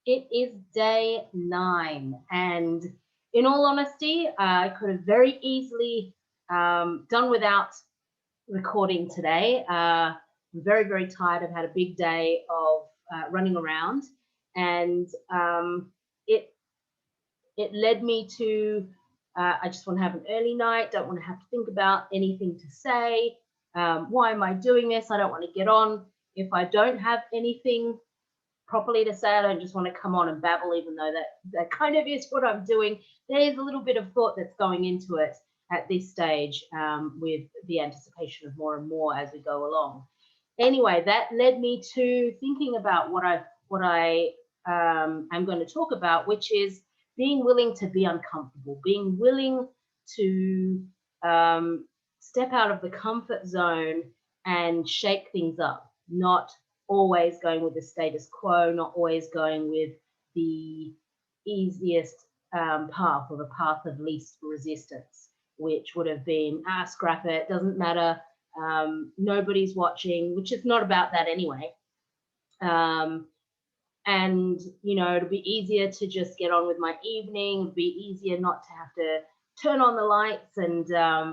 It is day 9, and in all honesty, I could have very easily done without recording today. I'm very, very tired. I've had a big day of running around, and it it led me to I just want to have an early night. Don't want to have to think about anything to say. Why am I doing this? I don't want to get on if I don't have anything properly to say. I don't just want to come on and babble, even though that kind of is what I'm doing. There's a little bit of thought that's going into it at this stage, with the anticipation of more and more as we go along. Anyway, that led me to thinking about what I am going to talk about, which is being willing to be uncomfortable, being willing to step out of the comfort zone and shake things up, not always going with the status quo, not always going with the easiest path, or the path of least resistance, which would have been, scrap it, doesn't matter, nobody's watching, which is not about that anyway. Um, and, it'll be easier to just get on with my evening, it'll be easier not to have to turn on the lights and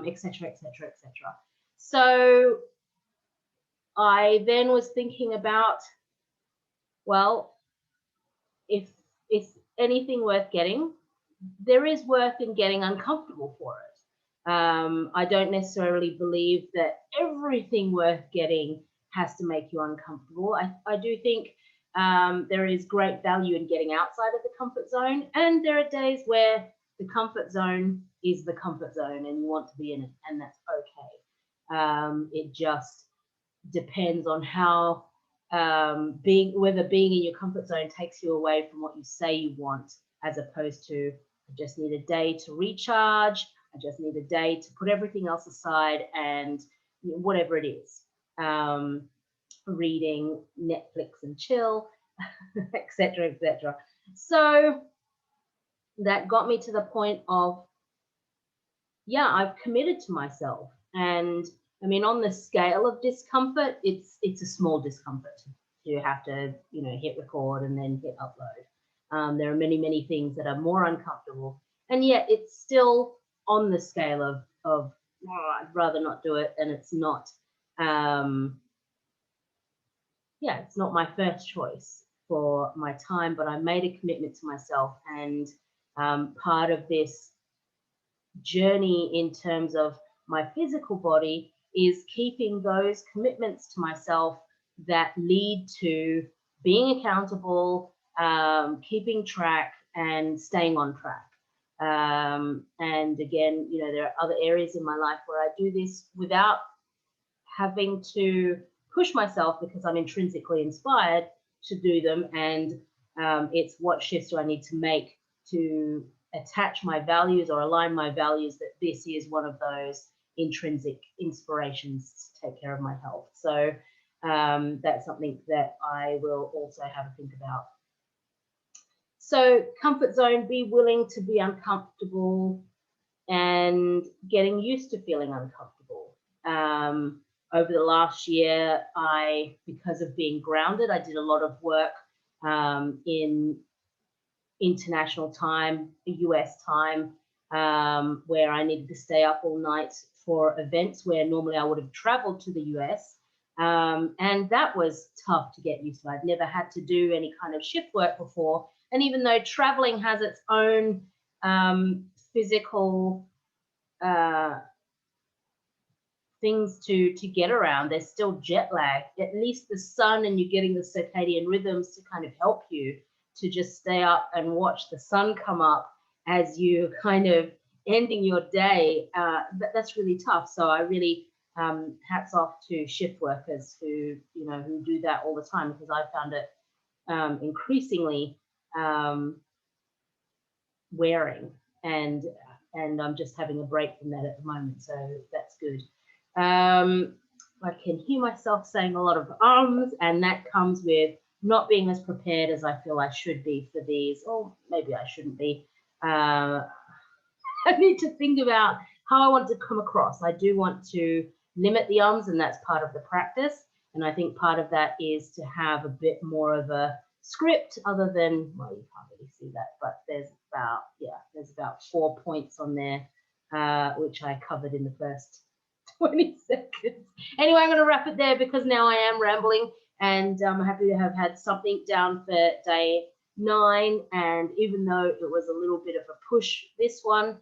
et cetera, et cetera, et cetera. So I then was thinking about, well, if it's anything worth getting, there is worth in getting uncomfortable for it. I don't necessarily believe that everything worth getting has to make you uncomfortable. I do think there is great value in getting outside of the comfort zone, and there are days where the comfort zone is the comfort zone and you want to be in it, and that's okay. It just depends on how whether being in your comfort zone takes you away from what you say you want, as opposed to, I just need a day to recharge, I just need a day to put everything else aside and whatever it is, reading, Netflix and chill, etc., etc. So that got me to the point of, yeah, I've committed to myself. And I mean, on the scale of discomfort, it's a small discomfort. You have to, hit record and then hit upload. There are many, many things that are more uncomfortable, and yet it's still on the scale of oh, I'd rather not do it, and it's not, yeah, it's not my first choice for my time, but I made a commitment to myself, and part of this journey in terms of my physical body is keeping those commitments to myself that lead to being accountable, keeping track, and staying on track. And again, there are other areas in my life where I do this without having to push myself, because I'm intrinsically inspired to do them. And it's what shifts do I need to make to attach my values or align my values that this is one of those intrinsic inspirations to take care of my health. So that's something that I will also have a think about. So comfort zone, be willing to be uncomfortable and getting used to feeling uncomfortable. Over the last year, because of being grounded, I did a lot of work in international time, US time, where I needed to stay up all night for events where normally I would have traveled to the US. And that was tough to get used to. I'd never had to do any kind of shift work before. And even though traveling has its own physical things to get around, there's still jet lag. At least the sun, and you're getting the circadian rhythms to kind of help you to just stay up and watch the sun come up as you kind of ending your day. That's really tough. So I really hats off to shift workers who do that all the time, because I found it increasingly wearing, and I'm just having a break from that at the moment, so that's good. I can hear myself saying a lot of ums, and that comes with not being as prepared as I feel I should be for these, or maybe I shouldn't be. I need to think about how I want to come across. I do want to limit the ums, and that's part of the practice. And I think part of that is to have a bit more of a script other than, well, you can't really see that, but there's about 4 points on there, which I covered in the first 20 seconds. Anyway, I'm going to wrap it there because now I am rambling, and I'm happy to have had something down for day 9. And even though it was a little bit of a push, this one,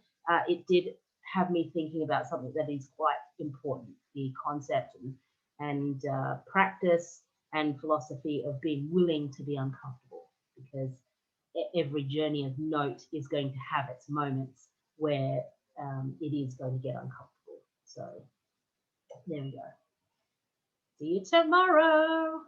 it did have me thinking about something that is quite important, the concept and practice and philosophy of being willing to be uncomfortable, because every journey of note is going to have its moments where it is going to get uncomfortable. So there we go. See you tomorrow.